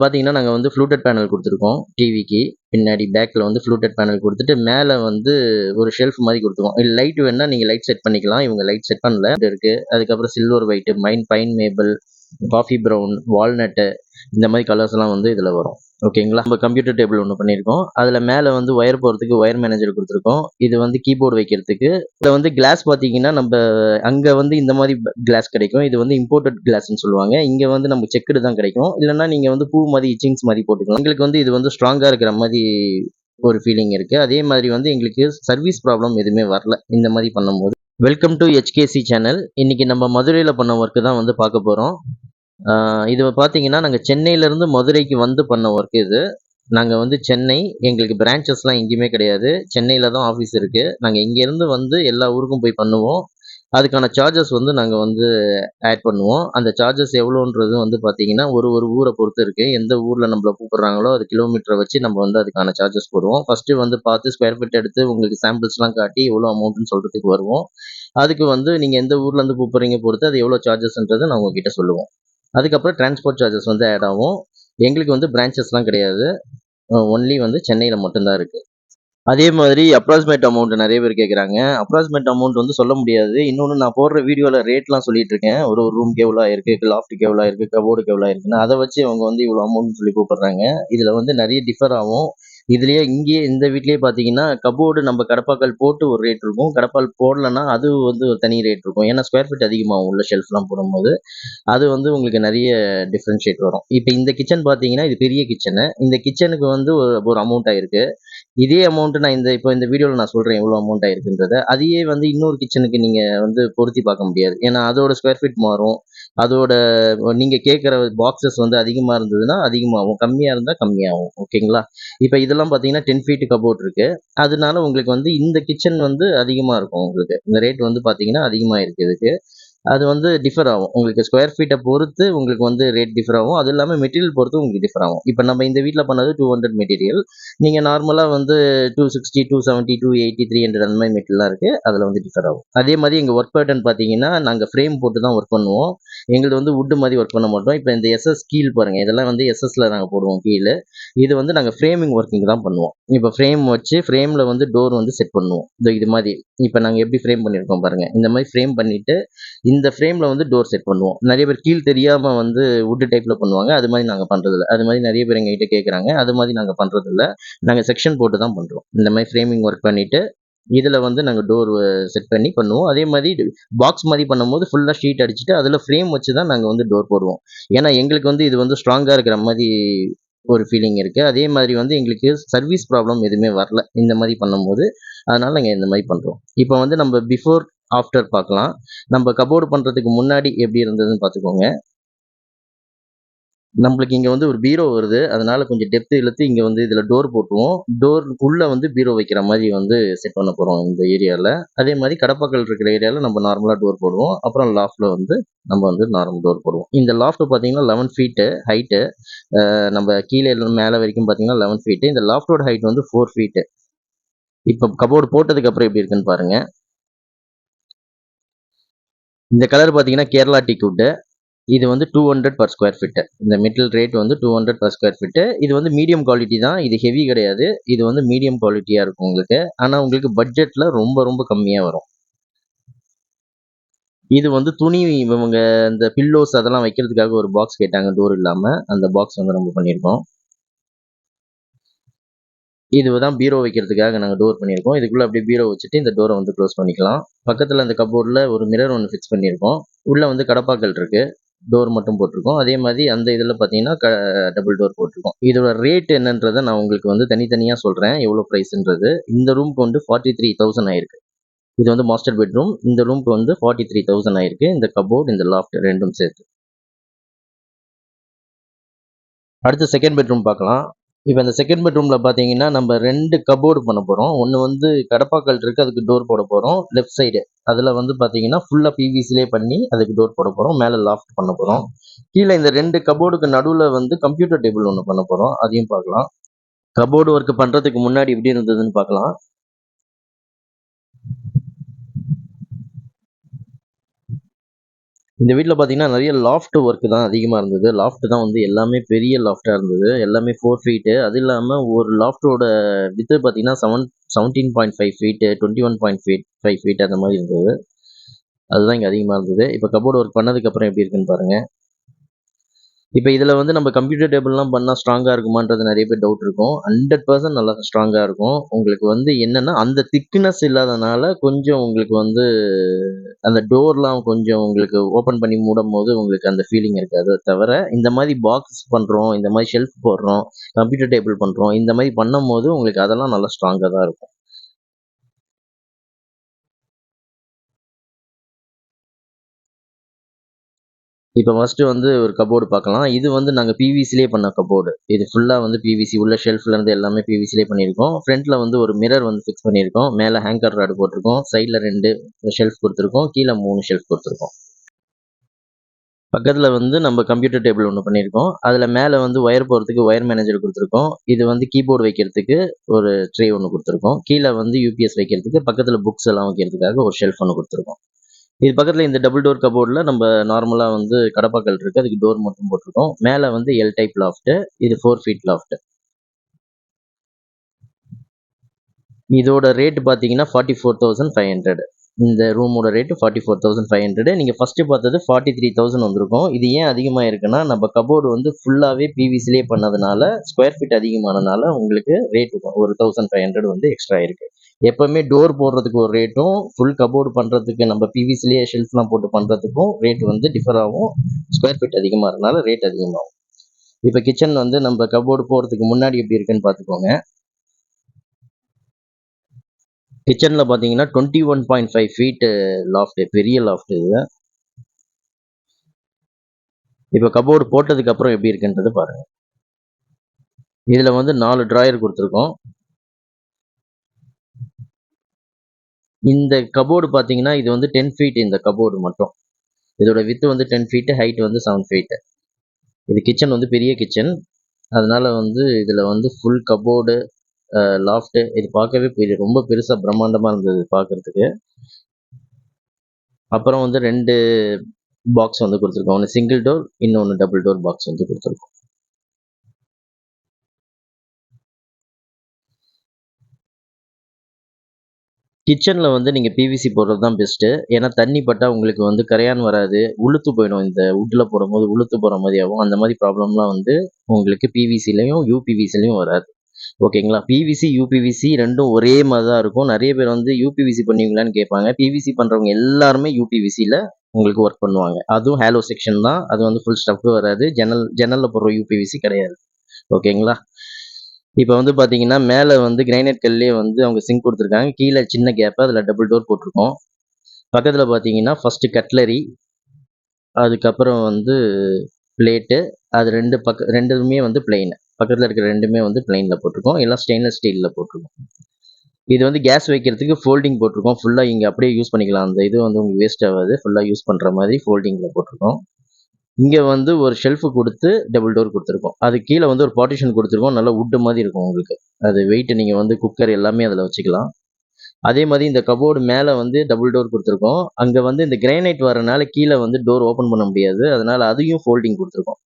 பார்த்தீங்கன்னா, நாங்க வந்து ஃப்ளூட்டட் பேனல் குடுத்துருக்கோம் டிவிக்கு. பின்னாடி பேக்ல வந்து ஃப்ளூட்டட் பேனல் குடுத்துட்டு, மேல வந்து ஒரு ஷெல்ஃப் மாரி குடுத்துருக்கோம். லைட் வேணுனா நீங்க லைட் செட் பண்ணிக்கலாம். இவங்க லைட் செட் பண்ணல. இருக்கு. அதுக்கப்புறம் silver white, pine maple, coffee brown, walnut இந்த மாரி கலர்ஸ்லாம் வந்து இதுல வரும். ஓகேங்களா? நம்ம கம்ப்யூட்டர் டேபிள் ஒண்ணு பண்ணியிருக்கோம். அதுல மேல வந்து ஒயர் போறதுக்கு ஒயர் மேனேஜர் குடுத்துருக்கோம். இது வந்து கீபோர்டு வைக்கிறதுக்கு. இதுல வந்து கிளாஸ் பார்த்தீங்கன்னா, நம்ப அங்க வந்து இந்த மாரி கிளாஸ் கிடைக்கும். இது வந்து இம்போர்ட்டட் கிளாஸ்ன்னு சொல்லுவாங்க. இங்க வந்து நமக்கு செக்குடு தான் கிடைக்கும். இல்லன்னா நீங்க வந்து பூ மாரி இச்சிங்ஸ் மாரி போட்டுக்கலாம். எங்களுக்கு வந்து இது வந்து ஸ்ட்ராங்கா இருக்கிற மாரி ஒரு ஃபீலிங் இருக்கு. அதே மாதிரி வந்து எங்களுக்கு சர்வீஸ் ப்ராப்ளம் எதுவுமே வரல. இந்த மாரி பண்ணும்போது. Welcome to HKC channel. இன்னைக்கு நம்ம மதுரையில பண்ண ஒர்க் தான் வந்து பார்க்க போறோம். இது பார்த்தீங்கன்னா, நாங்க சென்னையிலேருந்து மதுரைக்கு வந்து பண்ண ஒர்க் இது. நாங்க வந்து சென்னை, எங்களுக்கு பிரான்ச்சஸ்லாம் எங்கேயுமே கிடையாது. சென்னையில தான் ஆஃபீஸ் இருக்கு. நாங்க இங்கேருந்து வந்து எல்லா ஊருக்கும் போய் பண்ணுவோம். அதுக்கான சார்ஜஸ் வந்து நாங்க வந்து ஆட் பண்ணுவோம். அந்த சார்ஜஸ் எவ்வளோன்றது வந்து பார்த்தீங்கன்னா, ஒரு ஒரு ஊர பொறுத்து இருக்கு. எந்த ஊர்ல நம்மள கூப்பிடுறாங்களோ, அது கிலோமீட்டர வச்சு நம்ம வந்து அதுக்கான சார்ஜஸ் போடுவோம். ஃபர்ஸ்ட்டு வந்து பார்த்து ஸ்கொயர் ஃபீட் எடுத்து உங்களுக்கு சாம்பிள்ஸ்லாம் காட்டி எவ்வளோ அமௌண்ட்ன்னு சொல்றதுக்கு வருவோம். அதுக்கு வந்து நீங்க எந்த ஊர்லேருந்து கூப்பிடுறீங்க பொறுத்து அது எவ்வளோ சார்ஜஸ்ன்றத நான் உங்ககிட்ட சொல்லுவோம். அதுக்கப்புறம் டிரான்ஸ்போர்ட் சார்ஜஸ் வந்து ஆட் ஆகும். எங்களுக்கு வந்து பிரான்ச்சஸ்லாம் கிடையாது. ஒன்லி வந்து சென்னையில மட்டும் தான் இருக்கு. அதே மாதிரி அப்ராக்ஸிமேட் அமௌண்ட் நெறைய பேர் கேட்குறாங்க. அப்ராக்ஸிமேட் அமௌண்ட் வந்து சொல்ல முடியாது. இன்னொன்னு நான் போடுற வீடியோல ரேட்லாம் சொல்லிட்டு இருக்கேன். ஒரு ஒரு ரூம்க்கு எவ்வளோ ஆயிருக்கு, லாஃப்ட்க்கு எவ்வளோ ஆயிருக்கு, கபோர்டுக்கு எவ்வளோ ஆயிருக்குன்னு. அத வச்சு அவங்க வந்து இவ்வளோ அமௌண்ட்னு சொல்லி கூப்பிடுறாங்க. இதுல வந்து நெறைய டிஃபர் ஆகும். இதுலயே இங்கேயே இந்த வீட்லயே பார்த்தீங்கன்னா, கபோர்டு நம்ம கடப்பாக்கல் போட்டு ஒரு ரேட் இருக்கும். கடப்பால் போடலன்னா அது வந்து ஒரு தனி ரேட் இருக்கும். ஏன்னா ஸ்கொயர் ஃபீட் அதிகமாகும் உள்ள ஷெல்ஃப்லாம் போடும்போது. அது வந்து உங்களுக்கு நெறைய டிஃபரன்ஷியேட் வரும். இப்ப இந்த கிச்சன் பார்த்தீங்கன்னா, இது பெரிய கிச்சனு. இந்த கிச்சனுக்கு வந்து ஒரு ஒரு அமௌண்ட் ஆயிருக்கு. இதே அமௌண்ட் நான் இப்போ இந்த வீடியோல நான் சொல்றேன் எவ்வளோ அமௌண்ட் ஆயிருக்குன்றத. அதையே வந்து இன்னொரு கிச்சனுக்கு நீங்க வந்து பொருத்தி பார்க்க முடியாது. ஏன்னா அதோட ஸ்கொயர் ஃபீட் மாறும். அதோட நீங்க கேட்கிற பாக்ஸஸ் வந்து அதிகமா இருந்ததுன்னா அதிகமாகும். கம்மியா இருந்தா கம்மியாகும். ஓகேங்களா? இப்ப இதெல்லாம் பார்த்தீங்கன்னா 10 ஃபீட் கபோர்ட் இருக்கு. அதனால உங்களுக்கு வந்து இந்த கிச்சன் வந்து அதிகமா இருக்கும் உங்களுக்கு. இந்த ரேட் வந்து பார்த்தீங்கன்னா அதிகமா இருக்கு இதுக்கு. அது வந்து டிஃபர் ஆகும். உங்களுக்கு ஸ்கொயர் ஃபீட்ட பொறுத்து உங்களுக்கு வந்து ரேட் டிஃபர் ஆகும். அதுவும் இல்லாம மெட்டீரியல் பொறுத்து உங்களுக்கு டிஃபர் ஆகும். இப்ப நம்ம இந்த வீட்ல பண்ணது 200 மெட்டீரியல். நீங்க நார்மலா வந்து 260, 270, 280, 300 அந்த மாரி மெட்டீரியல்லாம் இருக்கு. அதுல வந்து டிஃபர் ஆகும். அதே மாரி எங்க ஒர்க் பேட்டர்ன் பார்த்தீங்கன்னா, நாங்க ஃப்ரேம் போட்டு தான் ஒர்க் பண்ணுவோம். எங்களுது வந்து வுட் மாரி ஒர்க் பண்ண மாட்டோம். இப்ப இந்த SS கீல் பாருங்க. இதெல்லாம் வந்து SSல நாங்க போடுவோம் கீழு. இது வந்து நாங்க ஃப்ரேமிங் ஒர்க்கிங் தான் பண்ணுவோம். இப்ப ஃப்ரேம் வச்சு ஃப்ரேம்ல வந்து டோர் வந்து செட் பண்ணுவோம். இது மாரி. இப்ப நாங்க எப்படி ஃப்ரேம் பண்ணியிருக்கோம் பாருங்க. இந்த மாரி ஃப்ரேம் பண்ணிட்டு இந்த ஃப்ரேம்ல வந்து டோர் செட் பண்ணுவோம். நெறைய பேர் கீழ் தெரியாம வந்து வுட் டைப்ல பண்ணுவாங்க. அது மாரி நாங்க பண்றதில்ல. அது மாரி நெறைய பேர் எங்ககிட்ட கேட்கறாங்க. அது மாரி நாங்க பண்றதில்ல. நாங்க செக்ஷன் போட்டு தான் பண்றோம். இந்த மாரி ஃப்ரேமிங் ஒர்க் பண்ணிட்டு, இதுல வந்து நாங்க டோர் செட் பண்ணி பண்ணுவோம். அதே மாரி பாக்ஸ் மாரி பண்ணும்போது ஃபுல்லா ஷீட் அடிச்சுட்டு, அதுல ஃப்ரேம் வச்சு தான் நாங்க வந்து டோர் போடுவோம். ஏன்னா எங்களுக்கு வந்து இது வந்து ஸ்ட்ராங்கா இருக்கிற மாரி ஒரு ஃபீலிங் இருக்கு. அதே மாதிரி வந்து எங்களுக்கு சர்வீஸ் ப்ராப்ளம் எதுவுமே வரல. இந்த மாரி பண்ணும்போது. அதனால நாங்க இந்த மாரி பண்றோம். இப்ப வந்து நம்ம பிஃபோர், ஆஃப்டர் பார்க்கலாம். நம்ம கபோர்டு பண்றதுக்கு முன்னாடி எப்படி இருந்ததுன்னு பார்த்துக்கோங்க. நம்மளுக்கு இங்க வந்து ஒரு பீரோ வருது. அதனால கொஞ்சம் டெப்த் இழுத்து இங்க வந்து இதுல டோர் போட்டுருவோம். டோர் உள்ள வந்து பீரோ வைக்கிற மாரி வந்து செட் பண்ண போறோம் இந்த ஏரியால. அதே மாரி கடப்பாக்கல் இருக்கிற ஏரியால நம்ம நார்மலா டோர் போடுவோம். அப்புறம் லாஃப்ட்ல வந்து நம்ம வந்து நார்மல் டோர் போடுவோம். இந்த லாஃப்ட் பார்த்தீங்கன்னா 11 ஃபீட் ஹைட்டு. நம்ம கீழ இருந்து மேல வரைக்கும் பார்த்தீங்கன்னா 11 ஃபீட். இந்த லாஃப்ட்டோட ஹைட் வந்து 4 ஃபீட். இப்ப கபோர்டு போட்டதுக்கு அப்புறம் எப்படி இருக்குன்னு பாருங்க. இந்த கலர் பார்த்தீங்கன்னா கேரளா டீக் வுட். இது வந்து 200 பர் ஸ்கொயர் ஃபீட். இந்த மெட்டல் ரேட் வந்து 200 பர் ஸ்கொயர் ஃபீட். இது வந்து மீடியம் குவாலிட்டி தான். இது ஹெவி கிடையாது. இது வந்து மீடியம் குவாலிட்டியா இருக்கும் உங்களுக்கு. ஆனா உங்களுக்கு பட்ஜெட்ல ரொம்ப ரொம்ப கம்மியா வரும். இது வந்து துணி இவங்க இந்த பில்லோஸ் அதெல்லாம் வைக்கிறதுக்காக ஒரு பாக்ஸ் கேட்டாங்க டோர் இல்லாம. அந்த பாக்ஸ் வந்து நம்ம பண்ணியிருக்கோம். இதுதான் பீரோ வைக்கிறதுக்காக நாங்க டோர் பண்ணியிருக்கோம். இதுக்குள்ள அப்படியே பீரோ வச்சுட்டு இந்த டோர வந்து க்ளோஸ் பண்ணிக்கலாம். பக்கத்துல அந்த கப்போர்ட்ல ஒரு மிரர் ஒண்ணு ஃபிக்ஸ் பண்ணியிருக்கோம். உள்ள வந்து கடப்பாக்கல் இருக்கு. டோர் மட்டும் போட்டிருக்கோம். அதே மாதிரி அந்த இதுல பார்த்தீங்கன்னா, டபுள் டோர் போட்டிருக்கோம். இதோட ரேட் என்னன்றத நான் உங்களுக்கு வந்து தனித்தனியா சொல்றேன். எவ்வளோ பிரைஸ்ன்றது. இந்த ரூம்க்கு வந்து 43,000 ஆயிருக்கு. இது வந்து மாஸ்டர் பெட்ரூம். இந்த ரூம்க்கு வந்து 43,000 ஆயிருக்கு. இந்த கப்போர்ட், இந்த லாஃப்ட் 2ம் சேர்த்து. அடுத்து செகண்ட் பெட்ரூம் பார்க்கலாம். இப்ப இந்த செகண்ட் பெட்ரூம்ல பார்த்தீங்கன்னா, நம்ம 2 கப்போர்டு பண்ண போறோம். ஒண்ணு வந்து கடப்பாக்கல் இருக்கு. அதுக்கு டோர் போட போறோம். Left side. அதுல வந்து பார்த்தீங்கன்னா, ஃபுல்லா பிவிசிலே பண்ணி அதுக்கு டோர் போட போறோம். மேல லாஃப்ட் பண்ண போறோம். கீழ இந்த 2 கப்போர்டுக்கு நடுவுல வந்து கம்ப்யூட்டர் டேபிள் ஒண்ணு பண்ண போறோம். அதையும் பார்க்கலாம். கப்போர்டு ஒர்க் பண்றதுக்கு முன்னாடி எப்படி இருந்ததுன்னு பார்க்கலாம். இந்த வீட்ல பார்த்தீங்கன்னா, நெறைய லாஃப்ட் ஒர்க் தான் அதிகமா இருந்தது. லாஃப்ட் தான் வந்து எல்லாமே பெரிய லாஃப்ட்டா இருந்தது. எல்லாமே 4 ஃபீட்டு. அது இல்லாம ஒரு லாஃப்ட்டோட விட்த் பார்த்தீங்கன்னா, 17.5 ஃபீட், 21.5 ஃபீட் அந்த மாரி இருந்தது. அதுதான் இங்க அதிகமா இருந்தது. இப்ப கப்போர்ட் ஒர்க் பண்ணதுக்கப்புறம் எப்படி இருக்குன்னு பாருங்க. இப்ப இதுல வந்து நம்ம கம்ப்யூட்டர் டேபிள்லாம் பண்ணா ஸ்ட்ராங்கா இருக்குமான்றது நெறைய பேர் டவுட் இருக்கும். 100% நல்லா ஸ்ட்ராங்கா இருக்கும். உங்களுக்கு வந்து என்னன்னா, அந்த திக்னஸ் இல்லாதனால கொஞ்சம் உங்களுக்கு வந்து அந்த டோர்லாம் கொஞ்சம் உங்களுக்கு ஓப்பன் பண்ணி மூடும்போது உங்களுக்கு அந்த ஃபீலிங் இருக்காது. தவிர இந்த மாரி பாக்ஸ் பண்றோம், இந்த மாரி ஷெல்ஃப் போடுறோம், கம்ப்யூட்டர் டேபிள் பண்றோம், இந்த மாரி பண்ணும்போது உங்களுக்கு அதெல்லாம் நல்லா ஸ்ட்ராங்கா தான் இருக்கும். இப்ப ஃபர்ஸ்ட்டு வந்து ஒரு கப்போர்டு பார்க்கலாம். இது வந்து நாங்க பிவிசிலயே பண்ண கப்போர்டு. இது ஃபுல்லா வந்து பிவிசி உள்ள ஷெல்ஃப்ல இருந்து எல்லாமே பிவிசிலயே பண்ணியிருக்கோம். ஃப்ரண்ட்ல வந்து ஒரு மிரர் வந்து ஃபிக்ஸ் பண்ணியிருக்கோம். மேல ஹேங்கர் ராட் போட்டிருக்கோம். சைடுல 2 ஷெல்ஃப் குடுத்துருக்கோம். கீழ 3 ஷெல்ஃப் குடுத்துருக்கோம். பக்கத்துல வந்து நம்ம கம்ப்யூட்டர் டேபிள் ஒண்ணு பண்ணியிருக்கோம். அதுல மேல வந்து ஒயர் போறதுக்கு ஒயர் மேனேஜர் குடுத்துருக்கோம். இது வந்து கீபோர்டு வைக்கிறதுக்கு ஒரு ட்ரே ஒண்ணு குடுத்துருக்கோம். கீழ வந்து யுபிஎஸ் வைக்கிறதுக்கு, பக்கத்துல புக்ஸ் எல்லாம் வைக்கிறதுக்காக ஒரு ஷெல்ஃப் ஒண்ணு குடுத்துருக்கோம். இது பக்கத்துல இந்த டபுள் டோர் கபோர்ட்ல நம்ம நார்மலா வந்து கடப்பாக்கல் இருக்கு. அதுக்கு டோர் மட்டும் போட்டிருக்கோம். மேல வந்து எல் டைப் லாஃப்ட். இது 4 ஃபீட் லாஃப்ட். இதோட ரேட் பார்த்தீங்கன்னா 44,500. இந்த ரூமோட ரேட் 44,500. நீங்க ஃபர்ஸ்ட் பார்த்தது 43,000 வந்திருக்கும். இது ஏன் அதிகமா இருக்குன்னா, நம்ம கபோர்டு வந்து ஃபுல்லாவே பிவிசிலே பண்ணதுனால, ஸ்கொயர் ஃபீட் அதிகமானனால உங்களுக்கு ரேட் ஒரு 1,500 வந்து எக்ஸ்ட்ரா இருக்கு. எப்பவுமே டோர் போடுறதுக்கு ஒரு ரேட்டும், ஃபுல் கபோர்டு பண்றதுக்கு நம்ம பிவிசிலேயே ஷெல்ஃப்லாம் போட்டு பண்றதுக்கும் ரேட் வந்து டிஃபர் ஆகும். ஸ்கொயர் ஃபீட் அதிகமாகறதுனால ரேட் அதிகமாகும். இப்ப கிச்சன் வந்து நம்ம கபோர்டு போறதுக்கு முன்னாடி எப்படி இருக்குன்னு பார்த்துக்கோங்க. கிச்சன்ல பார்த்தீங்கன்னா 21.5 ஃபீட் லாஃப்ட், பெரிய லாஃப்ட் இது. இப்போ கபோர்டு போட்டதுக்கு அப்புறம் எப்படி இருக்குன்றது பாருங்க. இதுல வந்து 4 டிராயர் கொடுத்துருக்கோம். இந்த கபோர்டு பார்த்தீங்கன்னா இது வந்து 10 ஃபீட் இந்த கபோர்டு மட்டும். இதோட வித் வந்து 10 ஃபீட், ஹைட் வந்து 7 ஃபீட். இது கிச்சன் வந்து பெரிய கிச்சன். அதனால வந்து இதுல வந்து ஃபுல் கபோர்டு, லாஃப்ட் இது பார்க்கவே ரொம்ப பெருசா பிரம்மாண்டமா இருந்தது பார்க்கறதுக்கு. அப்புறம் வந்து 2 பாக்ஸ் வந்து கொடுத்துருக்கோம். ஒன்று சிங்கிள் டோர், இன்னொன்று டபுள் டோர் பாக்ஸ் வந்து கொடுத்துருக்கோம். கிச்சன்ல வந்து நீங்க பிவிசி போடுறது தான் பெஸ்ட்டு. ஏன்னா தண்ணி பட்டா உங்களுக்கு வந்து கரையான் வராது. உளுத்து போயிடும். இந்த வுட்ல போடும்போது உளுத்து போற மாரி ஆகும். அந்த மாரி ப்ராப்ளம்லாம் வந்து உங்களுக்கு பிவிசிலயும், யுபிவிசிலயும் வராது. ஓகேங்களா? பிவிசி, யுபிவிசி 2ம் ஒரே மாரி தான் இருக்கும். நெறைய பேர் வந்து யுபிவிசி பண்ணுவீங்களான்னு கேட்பாங்க. பிவிசி பண்றவங்க எல்லாருமே யுபிவிசில உங்களுக்கு ஒர்க் பண்ணுவாங்க. அதுவும் ஹாலோ செக்ஷன் தான். அது வந்து ஃபுல் ஸ்டஃப்டு வராது. ஜன்னல்ல போடுற யுபிவிசி கிடையாது. ஓகேங்களா? இப்ப வந்து பாத்தீங்கன்னா, மேல வந்து கிரானைட் கல்லுலயே வந்து அவங்க சிங்க் குடுத்துருக்காங்க. கீழ சின்ன கேப் அதுல டபுள் டோர் போட்டிருக்கோம். பக்கத்துல பாத்தீங்கன்னா, ஃபர்ஸ்ட் கட்லரி, அதுக்கப்புறம் வந்து பிளேட்டு, அது 2மே வந்து பிளெயின். பக்கத்துல இருக்கிற 2மே வந்து பிளெயின்ல போட்டிருக்கோம். எல்லாம் ஸ்டெயின்லெஸ் ஸ்டீல்ல போட்டிருக்கோம். இது வந்து கேஸ் வைக்கிறதுக்கு ஃபோல்டிங் போட்டிருக்கோம். ஃபுல்லா இங்க அப்படியே யூஸ் பண்ணிக்கலாம். அந்த இது வந்து உங்களுக்கு வேஸ்ட் ஆகாது. ஃபுல்லா யூஸ் பண்ற மாதிரி ஃபோல்டிங்ல போட்டிருக்கோம். இங்க வந்து ஒரு ஷெல்ஃப் குடுத்து டபுள் டோர் குடுத்துருக்கோம். அதுக்கு கீழ வந்து ஒரு பார்ட்டிஷன் குடுத்துருக்கோம். நல்லா வுட் மாரி இருக்கும் உங்களுக்கு. அது வெயிட் நீங்க வந்து குக்கர் எல்லாமே அதுல வச்சுக்கலாம். அதே மாரி இந்த கபோர்டு மேல வந்து டபுள் டோர் குடுத்துருக்கோம். அங்க வந்து இந்த கிரானைட் வரனால கீழ வந்து டோர் ஓப்பன் பண்ண முடியாது. அதனால அதையும் ஃபோல்டிங் குடுத்துருக்கோம்.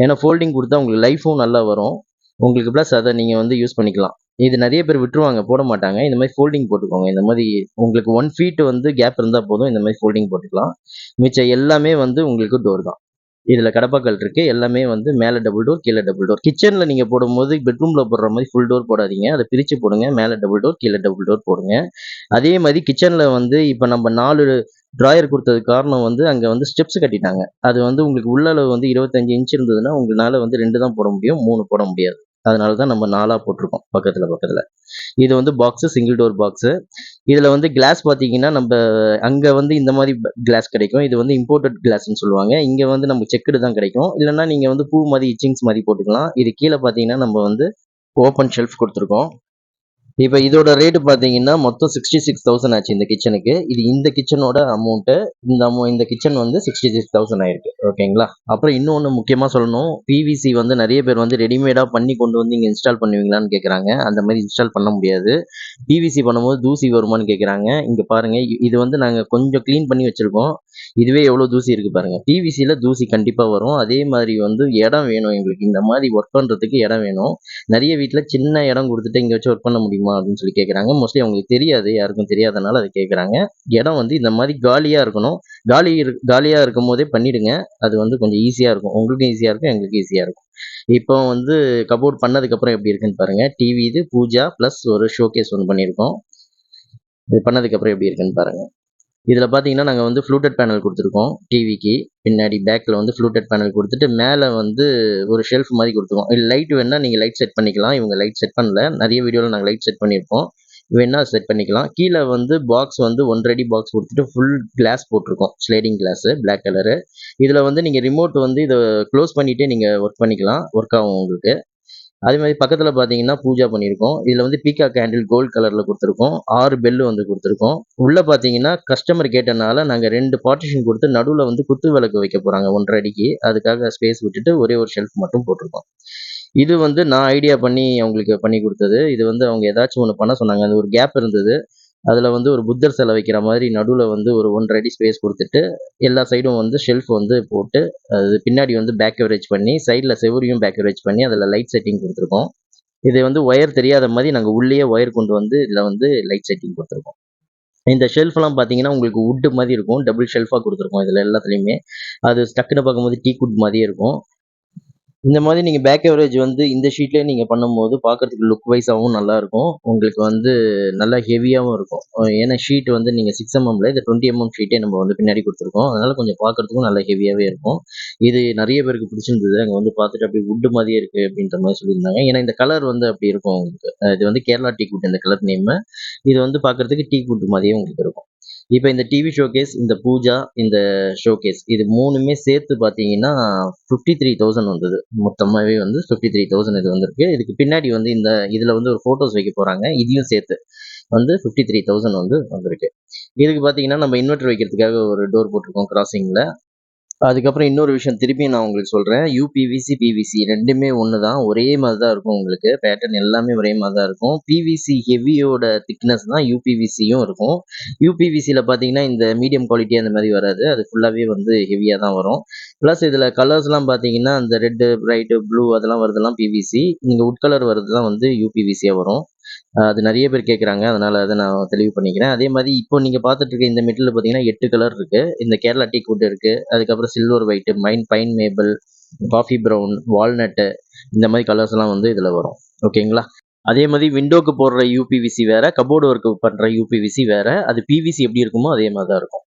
ஏன்னா ஃபோல்டிங் குடுத்தா உங்களுக்கு லைஃப்பும் நல்லா வரும். உங்களுக்கு பிளஸ் அத நீங்க வந்து யூஸ் பண்ணிக்கலாம். இது நெறைய பேர் விட்டுருவாங்க, போட மாட்டாங்க. இந்த மாரி ஃபோல்டிங் போட்டுக்கோங்க. இந்த மாரி உங்களுக்கு 1 ஃபீட் வந்து கேப் இருந்தா போதும். இந்த மாரி ஃபோல்டிங் போட்டுக்கலாம். மிச்சம் எல்லாமே வந்து உங்களுக்கு டோர் தான். இதுல கடப்பாக்கல் இருக்கு. எல்லாமே வந்து மேல டபுள் டோர், கீழ டபுள் டோர். கிச்சன்ல நீங்க போடும்போது பெட்ரூம்ல போடுற மாரி ஃபுல் டோர் போடாதீங்க. அத பிரிச்சு போடுங்க. மேல டபுள் டோர், கீழ டபுள் டோர் போடுங்க. அதே மாரி கிச்சன்ல வந்து இப்ப நம்ம 4 டிராயர் குடுத்ததுக்கு காரணம் வந்து அங்க வந்து ஸ்டெப்ஸ் கட்டிட்டாங்க. அது வந்து உங்களுக்கு உள்ள அளவு வந்து 25 இன்ச் இருந்ததுன்னா, உங்களால வந்து 2 தான் போட முடியும். 3 போட முடியாது. அதனால தான் நம்ம 4ஆ போட்டிருக்கோம். பக்கத்துல, பக்கத்துல. இது வந்து பாக்ஸ், சிங்கிள் டோர் பாக்ஸ். இதுல வந்து கிளாஸ் பாத்தீங்கன்னா, நம்ப அங்க வந்து இந்த மாரி கிளாஸ் கிடைக்கும். இது வந்து இம்போர்ட்டட் கிளாஸ்ன்னு சொல்லுவாங்க. இங்க வந்து நமக்கு செக்குடு தான் கிடைக்கும். இல்லன்னா நீங்க வந்து பூ மாரி இச்சிங்ஸ் மாரி போட்டுக்கலாம். இது கீழ பாத்தீங்கன்னா, நம்ம வந்து ஓப்பன் ஷெல்ஃப் குடுத்துருக்கோம். இப்ப இதோட ரேட் பாத்தீங்கன்னா, மொத்தம் 66,000 ஆச்சு இந்த கிச்சனுக்கு. இது இந்த கிச்சனோட அமௌண்ட். இந்த கிச்சன் வந்து 66,000 ஆயிருக்கு. ஓகேங்களா? அப்புறம் இன்னொன்னு முக்கியமா சொல்லணும். பிவிசி வந்து நெறைய பேர் வந்து ரெடிமேடா பண்ணி கொண்டு வந்து இங்க இன்ஸ்டால் பண்ணுவீங்களான்னு கேட்கறாங்க. அந்த மாரி இன்ஸ்டால் பண்ண முடியாது. பிவிசி பண்ணும்போது தூசி வருமான்னு கேட்கறாங்க. இங்க பாருங்க. இது வந்து நாங்க கொஞ்சம் கிளீன் பண்ணி வச்சிருக்கோம். இதுவே எவ்வளோ தூசி இருக்குது பாருங்கள். பிவிசியில் தூசி கண்டிப்பாக வரும். அதே மாதிரி வந்து இடம் வேணும் எங்களுக்கு, இந்த மாதிரி ஒர்க் பண்ணுறதுக்கு இடம் வேணும். நிறைய வீட்டில் சின்ன இடம் கொடுத்துட்டு இங்கே வச்சு ஒர்க் பண்ண முடியுமா அப்படின்னு சொல்லி கேட்குறாங்க. மோஸ்ட்லி அவங்களுக்கு தெரியாது, யாருக்கும் தெரியாதனால அதை கேட்குறாங்க. இடம் வந்து இந்த மாதிரி காலியாக இருக்கணும். காலியாக இருக்கும் போதே பண்ணிவிடுங்க. அது வந்து கொஞ்சம் ஈஸியாக இருக்கும், உங்களுக்கும் ஈஸியாக இருக்கும், எங்களுக்கு ஈஸியாக இருக்கும். இப்போ வந்து கபோர்ட் பண்ணதுக்கப்புறம் எப்படி இருக்குன்னு பாருங்கள். டிவி இது பூஜா ப்ளஸ் ஒரு ஷோகேஸ் ஒன்று பண்ணியிருக்கோம். இது பண்ணதுக்கப்புறம் எப்படி இருக்குன்னு பாருங்கள். இதில் பார்த்தீங்கன்னா நாங்கள் வந்து ஃப்ளூட்டட் பேனல் கொடுத்துருக்கோம். டிவிக்கு பின்னாடி பேக்கில் வந்து ஃப்ளூட்டட் பேனல் கொடுத்துட்டு மேலே வந்து ஒரு ஷெல்ஃப் மாதிரி கொடுத்துருக்கோம். இல்லை லைட் வேணுன்னா நீங்கள் லைட் செட் பண்ணிக்கலாம். இவங்க லைட் செட் பண்ணல, நிறைய வீடியோவில் நாங்கள் லைட் செட் பண்ணியிருக்கோம். வேணா செட் பண்ணிக்கலாம். கீழே வந்து பாக்ஸ் வந்து 1 அடி பாக்ஸ் கொடுத்துட்டு ஃபுல் கிளாஸ் போட்டிருக்கோம், ஸ்லைடிங் கிளாஸு பிளாக் கலரு. இதில் வந்து நீங்கள் ரிமோட் வந்து இதை க்ளோஸ் பண்ணிவிட்டு நீங்கள் ஒர்க் பண்ணிக்கலாம், ஒர்க் ஆகும் உங்களுக்கு. அதே மாதிரி பக்கத்தில் பார்த்தீங்கன்னா பூஜா பண்ணியிருக்கோம். இதில் வந்து பீகா கேண்டில் கோல்டு கலரில் கொடுத்துருக்கோம். 6 பெல்லு வந்து கொடுத்துருக்கோம். உள்ளே பார்த்தீங்கன்னா கஸ்டமர் கேட்டனால நாங்கள் 2 பார்ட்டிஷன் கொடுத்து நடுவில் வந்து குத்து விளக்கு வைக்க போகிறாங்க 1.5 அடிக்கு. அதுக்காக ஸ்பேஸ் விட்டுட்டு ஒரே ஒரு ஷெல்ஃப் மட்டும் போட்டிருக்கோம். இது வந்து நான் ஐடியா பண்ணி அவங்களுக்கு பண்ணி கொடுத்தது. இது வந்து அவங்க ஏதாச்சும் ஒன்று பண்ண சொன்னாங்க. அது ஒரு கேப் இருந்தது. அதில் வந்து ஒரு புத்தர் சிலை வைக்கிற மாதிரி நடுவில் வந்து ஒரு 1.5 அடி ஸ்பேஸ் கொடுத்துட்டு எல்லா சைடும் வந்து ஷெல்ஃப் வந்து போட்டு அது பின்னாடி வந்து பேக் கவரேஜ் பண்ணி சைடில் செவரையும் பேக் கவரேஜ் பண்ணி அதில் லைட் செட்டிங் கொடுத்துருக்கோம். இது வந்து ஒயர் தெரியாத மாதிரி நாங்கள் உள்ளேயே ஒயர் கொண்டு வந்து இதில் வந்து லைட் செட்டிங் கொடுத்துருக்கோம். இந்த ஷெல்ஃப்லாம் பார்த்தீங்கன்னா உங்களுக்கு வுட்டு மாதிரி இருக்கும், டபுள் ஷெல்ஃபாக கொடுத்துருக்கோம் இதில் எல்லாத்துலேயுமே. அது டக்குன்னு பார்க்கும்போது டீ குட் மாதிரியே இருக்கும். இந்த மாதிரி நீங்கள் பேக் கவரேஜ் வந்து இந்த ஷீட்லேயே நீங்கள் பண்ணும்போது பார்க்குறதுக்கு லுக் வைஸாகவும் நல்லாயிருக்கும். உங்களுக்கு வந்து நல்லா ஹெவியாகவும் இருக்கும். ஏன்னா ஷீட் வந்து நீங்கள் 6mm இது 20mm ஷீட்டே நம்ம வந்து பின்னாடி கொடுத்துருக்கோம். அதனால் கொஞ்சம் பார்க்குறதுக்கும் நல்லா ஹெவியாகவே இருக்கும். இது நிறைய பேருக்கு பிடிச்சிருந்தது. அங்கே வந்து பார்த்துட்டு அப்படியே வுட்டு மாதிரியே இருக்குது அப்படின்ற மாதிரி சொல்லியிருந்தாங்க. ஏன்னா இந்த கலர் வந்து அப்படி இருக்கும் உங்களுக்கு. இது வந்து கேரளா டீ குட் இந்த கலர் நேமு. இது வந்து பார்க்குறதுக்கு டீ குட் மாதிரியே உங்களுக்கு இருக்கும். இப்போ இந்த டிவி ஷோகேஸ், இந்த பூஜா, இந்த ஷோகேஸ் இது 3மே சேர்த்து பார்த்தீங்கன்னா 53,000 வந்தது. மொத்தமாவே வந்து 53,000 இது வந்திருக்கு. இதுக்கு பின்னாடி வந்து இதில் வந்து ஒரு ஃபோட்டோஸ் வைக்க போகிறாங்க. இதையும் சேர்த்து வந்து 53,000 வந்து வந்திருக்கு. இதுக்கு பார்த்தீங்கன்னா நம்ம இன்வெர்டர் வைக்கிறதுக்காக ஒரு டோர் போட்டிருக்கோம் கிராசிங்கில். அதுக்கப்புறம் இன்னொரு விஷயம் திருப்பியும் நான் உங்களுக்கு சொல்கிறேன். யூபிவிசி, பிவிசி 2மே ஒன்று தான். ஒரே மாதிரி தான் இருக்கும் உங்களுக்கு. பேட்டர்ன் எல்லாமே ஒரே மாதிரி தான் இருக்கும். பிவிசி ஹெவியோட திக்னஸ் தான் யூபிவிசியும் இருக்கும். யூபிவிசியில் பார்த்தீங்கன்னா இந்த மீடியம் குவாலிட்டி அந்த மாதிரி வராது. அது ஃபுல்லாகவே வந்து ஹெவியாக தான் வரும். ப்ளஸ் இதில் கலர்ஸ்லாம் பார்த்தீங்கன்னா அந்த ரெட்டு, பிரைட்டு, ப்ளூ அதெல்லாம் வரதெல்லாம் பிவிசி. நீங்கள் உட் கலர் வரதுலாம் வந்து யூபிவிசியாக வரும். அது நிறைய பேர் கேட்குறாங்க. அதனால் அதை நான் தெளிவு பண்ணிக்கிறேன். அதே மாதிரி இப்போ நீங்கள் பார்த்துட்டு இருக்க இந்த மெட்டீரியல் பார்த்தீங்கன்னா 8 கலர் இருக்குது. இந்த கேரளா டீ குட் இருக்குது. அதுக்கப்புறம் silver white, pine maple, coffee brown, walnut இந்த மாதிரி கலர்ஸ்லாம் வந்து இதில் வரும். ஓகேங்களா? அதே மாதிரி விண்டோக்கு போடுற யூபிவிசி வேறு, கபோர்டு ஒர்க்கு பண்ணுற யூபிவிசி வேறு. அது பிவிசி எப்படி இருக்குமோ அதே மாதிரி தான் இருக்கும்.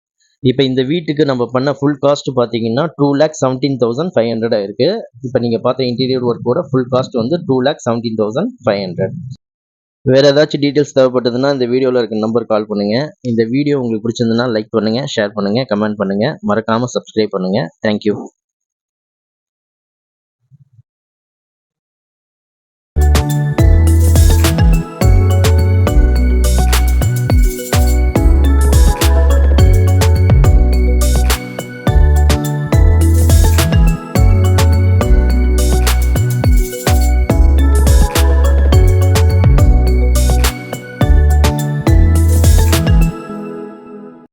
இப்போ இந்த வீட்டுக்கு நம்ம பண்ண ஃபுல் காஸ்ட் பார்த்தீங்கன்னா 2,17,500 ஆயிருக்கு. இப்போ நீங்கள் பார்த்த இன்டீரியர் ஒர்க்கோட ஃபுல் காஸ்ட் வந்து 2,17,500. வேறு ஏதாச்சும் டீட்டெயில்ஸ் தேவைப்பட்டதுன்னா இந்த வீடியோவில் இருக்க நம்பர் கால் பண்ணுங்கள். இந்த வீடியோ உங்களுக்கு பிடிச்சிருந்ததுன்னா லைக் பண்ணுங்கள், ஷேர் பண்ணுங்கள், கமெண்ட் பண்ணுங்கள். மறக்காமல் சப்ஸ்கிரைப் பண்ணுங்கள். தேங்க்யூ.